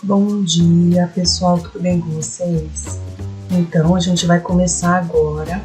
Bom dia, pessoal, tudo bem com vocês? Então, a gente vai começar agora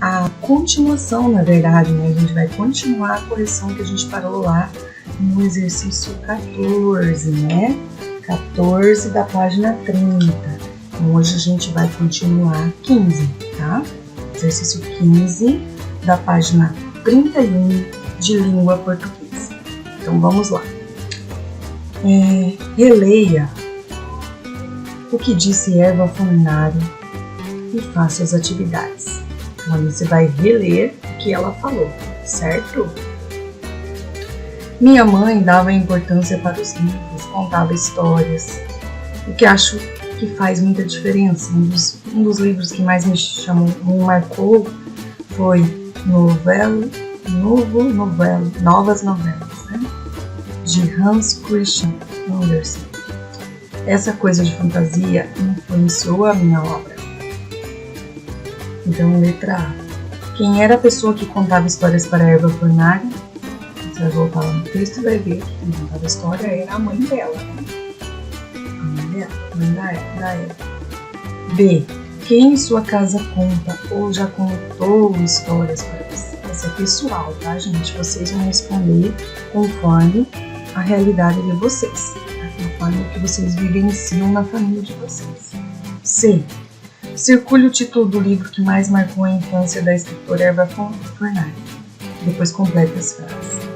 a continuação, na verdade, né? A gente vai continuar a correção que a gente parou lá no exercício 14, né? 14 da página 30. Então, hoje a gente vai continuar 15, tá? Exercício 15 da página 31 de língua portuguesa. Então, vamos lá. Releia o que disse Erva Fornari e faça as atividades. Então, aí você vai reler o que ela falou, certo? Minha mãe dava importância para os livros, contava histórias, o que acho que faz muita diferença. Um dos livros que mais me marcou foi Novas Novelas, né? De Hans Christian Andersen. Essa coisa de fantasia influenciou a minha obra. Então, letra A. Quem era a pessoa que contava histórias para Erva Fornari? Você vai voltar lá no texto e vai ver que quem contava a história era a mãe dela, né? A mãe dela, a mãe da Erva. B. Quem em sua casa conta ou já contou histórias para você? Essa é pessoal, tá, gente? Vocês vão responder conforme a realidade de vocês, tá? Conforme o que vocês vivenciam na família de vocês. C. Circule o título do livro que mais marcou a infância da escritora Erva Fornari. Depois complete as frases.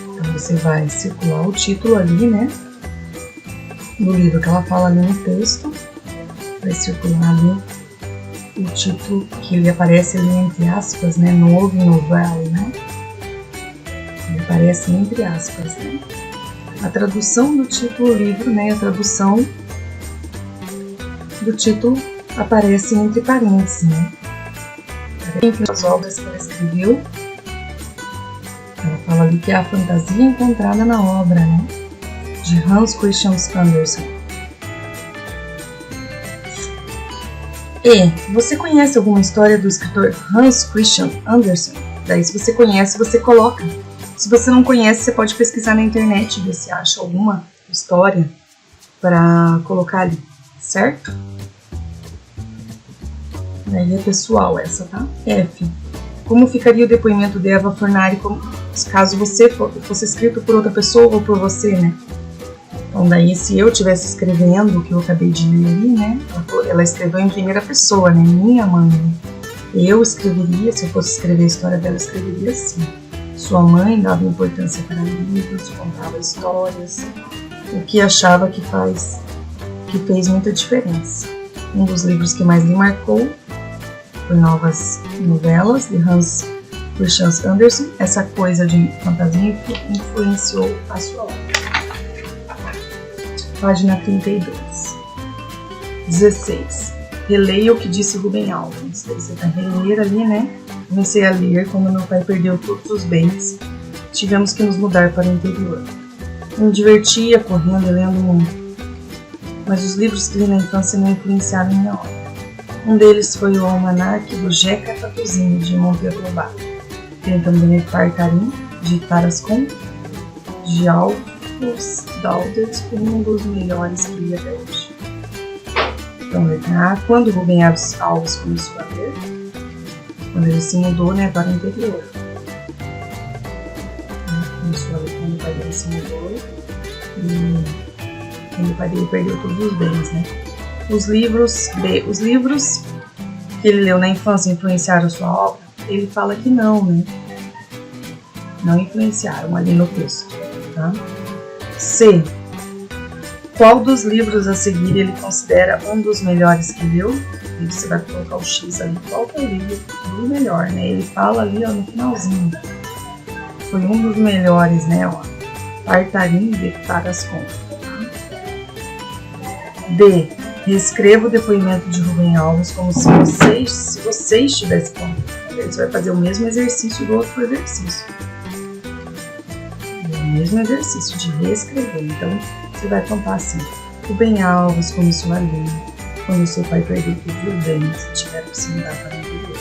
Então você vai circular o título ali, né? Do livro que ela fala ali no texto. Vai circular ali o título que ele aparece ali entre aspas, né? Novo e novela, né? Ele aparece entre aspas, né? A tradução do título do livro, né? A tradução do título aparece entre parênteses, né? Entre as obras que ela escreveu, ela fala ali que é a fantasia encontrada na obra, né? De Hans Christian Andersen. E você conhece alguma história do escritor Hans Christian Andersen? Daí, se você conhece, você coloca. Se você não conhece, você pode pesquisar na internet e ver se acha alguma história para colocar ali, certo? Aí é pessoal essa, tá? F. Como ficaria o depoimento de Erva Fornari caso você fosse escrito por outra pessoa ou por você, né? Então daí, se eu estivesse escrevendo o que eu acabei de ler ali, né? Ela escreveu em primeira pessoa, né? Minha mãe, né? Eu escreveria, se eu fosse escrever a história dela, eu escreveria assim. Sua mãe dava importância para livros, contava histórias, o que achava que fez muita diferença. Um dos livros que mais lhe marcou foi Novas Novelas, de Hans Christian Andersen. Essa coisa de fantasia influenciou a sua obra. Página 32. 16. Releia o que disse Rubem Alves. Você vai reler ali, né? Comecei a ler quando meu pai perdeu todos os bens. Tivemos que nos mudar para o interior. Eu me divertia correndo e lendo muito. Mas os livros que li na infância não influenciaram minha obra. Um deles foi o Almanaque do Jeca Tatuzinho, de Monteiro Lobato. Tem também o Tartarim, de Tarascon, de Alfons Daudet, um dos melhores que li até hoje. Então, letra A. Quando Rubem Alves começou a ler? Quando ele se mudou, né, para o interior. Começou a ler quando o pai dele se mudou e quando o pai dele perdeu todos os bens, né? Os livros que ele leu na infância influenciaram sua obra? Ele fala que não, né? Não influenciaram ali no texto, tá? C. Qual dos livros a seguir ele considera um dos melhores que leu? E você vai colocar o X ali. Qual que é o livro do melhor, né? Ele fala ali, ó, no finalzinho. Foi um dos melhores, né, ó. Tartarim de Tarascon. D. Reescreva o depoimento de Rubem Alves como se você estivesse contando. Você vai fazer o mesmo exercício do outro exercício. O mesmo exercício de reescrever. Então, você vai contar assim. Rubem Alves começou a ler quando seu pai perdeu todos os bens e tiveram que se mudar para o interior.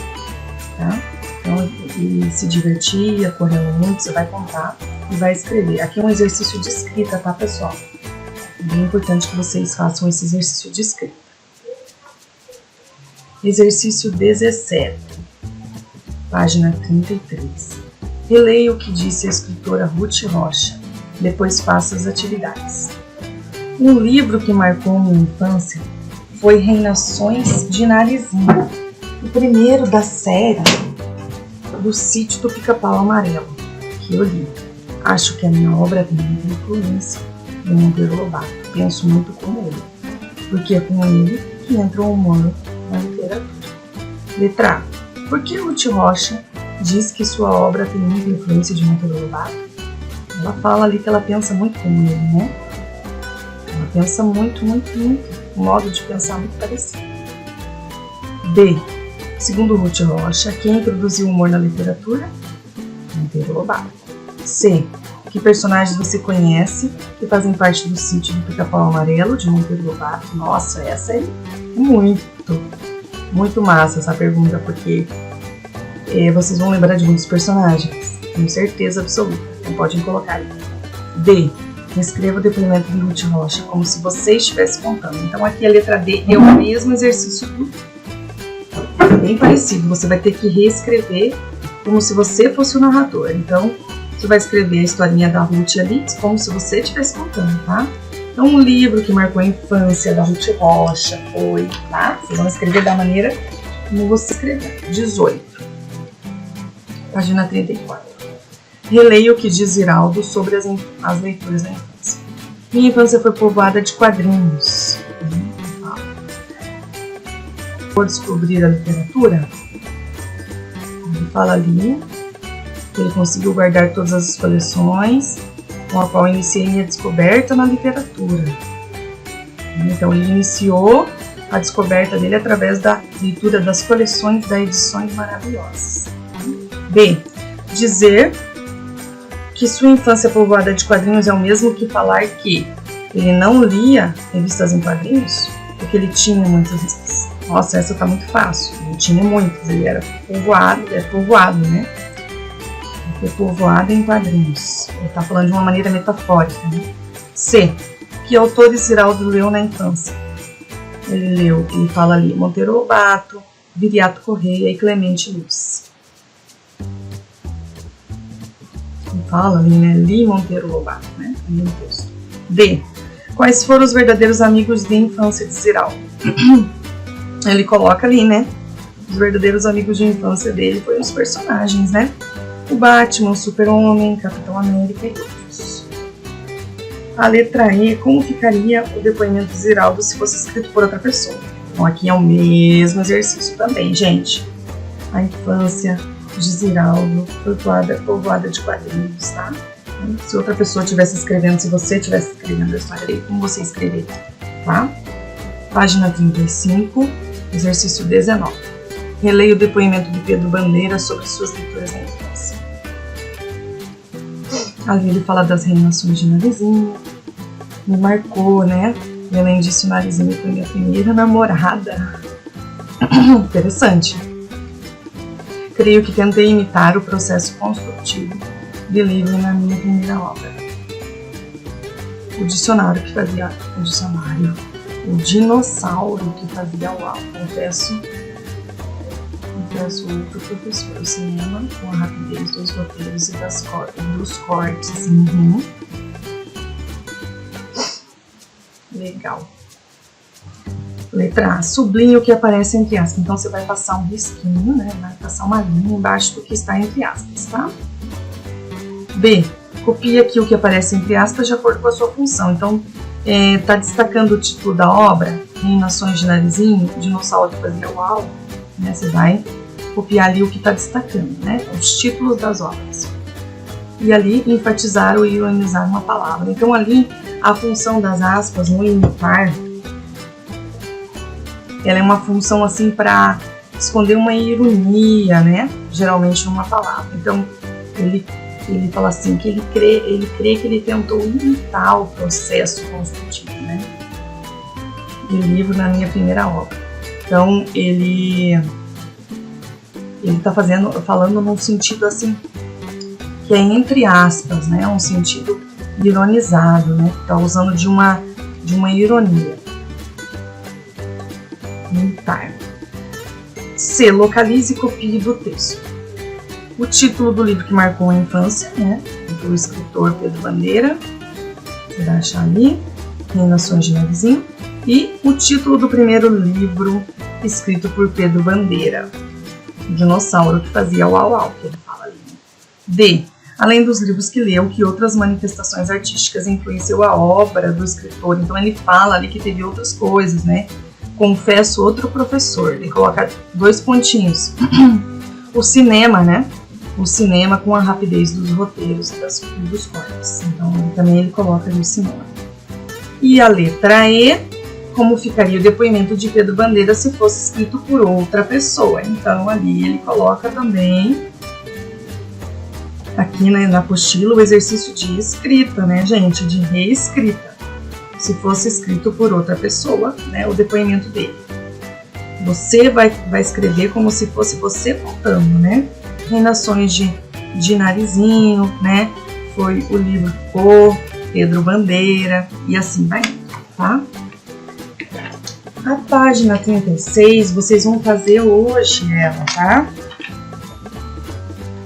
Tá? Então, ele se divertia, correndo muito, você vai contar e vai escrever. Aqui é um exercício de escrita, tá, pessoal? É bem importante que vocês façam esse exercício de escrita. Exercício 17, página 33. Releia o que disse a escritora Ruth Rocha, depois faça as atividades. Um livro que marcou minha infância foi Reinações de Narizinho, o primeiro da série do Sítio do Pica-Pau Amarelo, que eu li. Acho que a minha obra tem muita influência do Monteiro Lobato. Penso muito como ele, porque é com ele que entra o humor na literatura. Letra A. Por que Ruth Rocha diz que sua obra tem muita influência de Monteiro Lobato? Ela fala ali que ela pensa muito como ele, né? Ela pensa muito. Um modo de pensar muito parecido. B. Segundo Ruth Rocha, quem introduziu o humor na literatura? Monteiro Lobato. C. Que personagens você conhece que fazem parte do Sítio do Pica-Pau Amarelo, de Monteiro Lobato? Nossa, essa é muito massa essa pergunta, porque vocês vão lembrar de muitos personagens, tenho certeza absoluta, então podem colocar aí. D. Escreva o depoimento de Ruth Rocha como se você estivesse contando. Então aqui a letra D é o mesmo exercício do bem parecido, você vai ter que reescrever como se você fosse o narrador. Então você vai escrever a historinha da Ruth ali como se você estivesse contando, tá? Então um livro que marcou a infância da Ruth Rocha foi, tá? Vocês vão escrever da maneira como você escreveu. 18, página 34. Releia o que diz Ziraldo sobre as leituras da infância. Minha infância foi povoada de quadrinhos. Por descobrir a literatura, ele fala ali que ele conseguiu guardar todas as coleções com a qual iniciei minha descoberta na literatura. Então ele iniciou a descoberta dele através da leitura das coleções da Edições Maravilhosas. B. Dizer que sua infância povoada de quadrinhos é o mesmo que falar que ele não lia revistas em quadrinhos, porque ele tinha muitas revistas. Nossa, essa tá muito fácil. Ele tinha muitas, ele era povoado, né? Ele foi povoado em quadrinhos. Ele tá falando de uma maneira metafórica, né? C. Que autores Ziraldo leu na infância? Ele fala ali Monteiro Lobato, Viriato Correia e Clemente Luz. Ele fala ali, né? Li Monteiro Lobato, né? Ali no texto. D. Quais foram os verdadeiros amigos de infância de Ziraldo? Ele coloca ali, né? Os verdadeiros amigos de infância dele foram os personagens, né? O Batman, o Super-Homem, Capitão América e outros. A letra E, como ficaria o depoimento de Ziraldo se fosse escrito por outra pessoa? Então aqui é o mesmo exercício também, gente. A infância de Ziraldo foi povoada de quadrinhos, tá? Se outra pessoa estivesse escrevendo, se você estivesse escrevendo a história dele, como você escreveria, tá? Página 35, exercício 19. Releia o depoimento de Pedro Bandeira sobre suas leituras na infância. Ali ele fala das Reinações de Narizinho, me marcou, né? E além disso, o Narizinho foi minha primeira namorada. Interessante. Creio que tentei imitar o processo construtivo de livro na minha primeira obra. O dinossauro que fazia uau. Confesso outro professor, o cinema com a rapidez dos roteiros e dos cortes. Legal. Letra A. Sublinhe o que aparece entre aspas. Então você vai passar um risquinho, né? Vai passar uma linha embaixo do que está entre aspas, tá? B. Copie aqui o que aparece entre aspas de acordo com a sua função. Então, tá destacando o título da obra, Reinações de Narizinho, o dinossauro que fazia uau, né? Você vai copiar ali o que está destacando, né? Os títulos das obras. E ali, enfatizar ou ironizar uma palavra. Então, ali, a função das aspas no imitar, ela é uma função assim para esconder uma ironia, né? Geralmente numa palavra. Então, ele fala assim que ele crê que ele tentou imitar o processo construtivo, né? Do livro na minha primeira obra. Então ele está falando num sentido assim que é entre aspas, né? Um sentido ironizado, né? Está usando de uma de uma ironia. Militar. C. Localize e copie do texto. O título do livro que marcou a infância, né? Do escritor Pedro Bandeira. Você vai achar ali. Reinações de Narizinho. E o título do primeiro livro escrito por Pedro Bandeira. O dinossauro que fazia uau, que ele fala ali. D. Além dos livros que leu, que outras manifestações artísticas influenciou a obra do escritor. Então ele fala ali que teve outras coisas, né? Confesso outro professor. Ele coloca 2 pontinhos. O cinema, né? O cinema com a rapidez dos roteiros e dos cortes. Então também ele coloca ali o cinema. E a letra E. Como ficaria o depoimento de Pedro Bandeira se fosse escrito por outra pessoa. Então ali ele coloca também, aqui na apostila, o exercício de escrita, né, gente? De reescrita. Se fosse escrito por outra pessoa, né, o depoimento dele. Você vai escrever como se fosse você contando, né? Reinações de Narizinho, né? Foi o livro por Pedro Bandeira e assim vai indo, tá? A página 36, vocês vão fazer hoje ela, tá?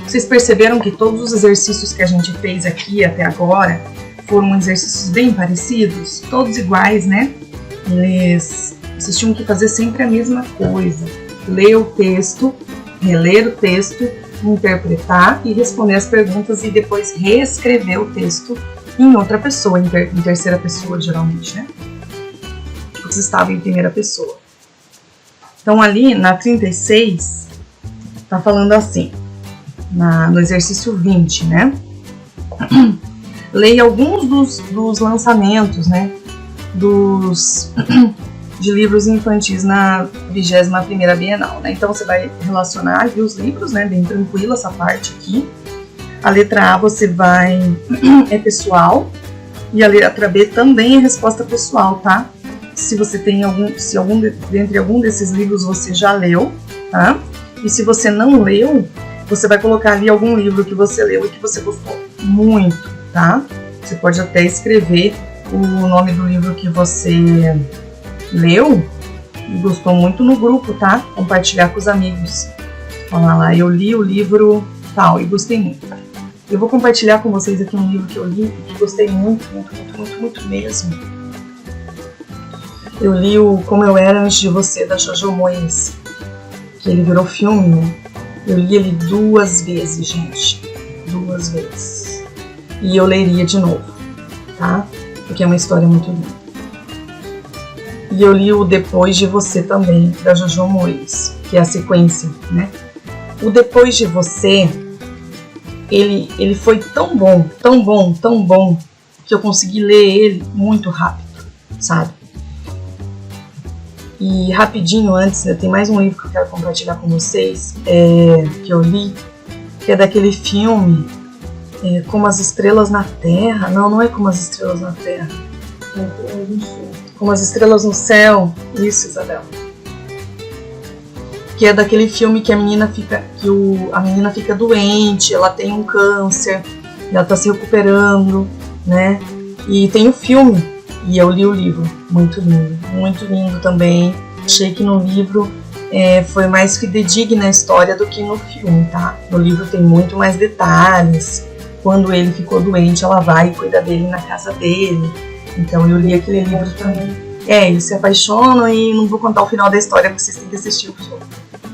Vocês perceberam que todos os exercícios que a gente fez aqui até agora foram exercícios bem parecidos? Todos iguais, né? Vocês tinham que fazer sempre a mesma coisa. Ler o texto, reler o texto, interpretar e responder as perguntas e depois reescrever o texto em outra pessoa, em terceira pessoa geralmente, né? Estava em primeira pessoa. Então ali na 36 tá falando assim, no exercício 20, né? Leia alguns dos lançamentos, né? De livros infantis na 21ª Bienal, né? Então você vai relacionar ali os livros, né? Bem tranquilo essa parte aqui. A letra A você vai é pessoal e a letra B também é resposta pessoal, tá? Se você tem dentre algum desses livros você já leu, tá? E se você não leu, você vai colocar ali algum livro que você leu e que você gostou muito, tá? Você pode até escrever o nome do livro que você leu e gostou muito no grupo, tá? Compartilhar com os amigos. Falar lá, eu li o livro tal e gostei muito. Eu vou compartilhar com vocês aqui um livro que eu li e que gostei muito mesmo. Eu li o Como Eu Era Antes de Você, da Jojo Moyes, que ele virou filme, né? Eu li ele 2 vezes, gente. 2 vezes. E eu leria de novo, tá? Porque é uma história muito linda. E eu li o Depois de Você também, da Jojo Moyes, que é a sequência, né? O Depois de Você, ele foi tão bom, que eu consegui ler ele muito rápido, sabe? E rapidinho antes, né, tem mais um livro que eu quero compartilhar com vocês, que eu li, que é daquele filme Como as Estrelas na Terra. Não é Como as Estrelas na Terra. Como as Estrelas no Céu. Isso, Isabel. Que é daquele filme que a menina fica doente, ela tem um câncer, ela está se recuperando, né? E tem o filme. E eu li o livro, muito lindo também. Achei que no livro foi mais fidedigna a história do que no filme, tá? No livro tem muito mais detalhes. Quando ele ficou doente, ela vai e cuida dele na casa dele. Então eu li aquele livro também. Eles se apaixonam e não vou contar o final da história porque vocês têm que assistir o filme,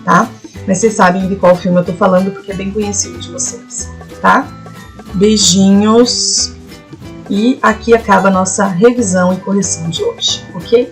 tá? Mas vocês sabem de qual filme eu tô falando porque é bem conhecido de vocês, tá? Beijinhos! E aqui acaba a nossa revisão e correção de hoje, ok?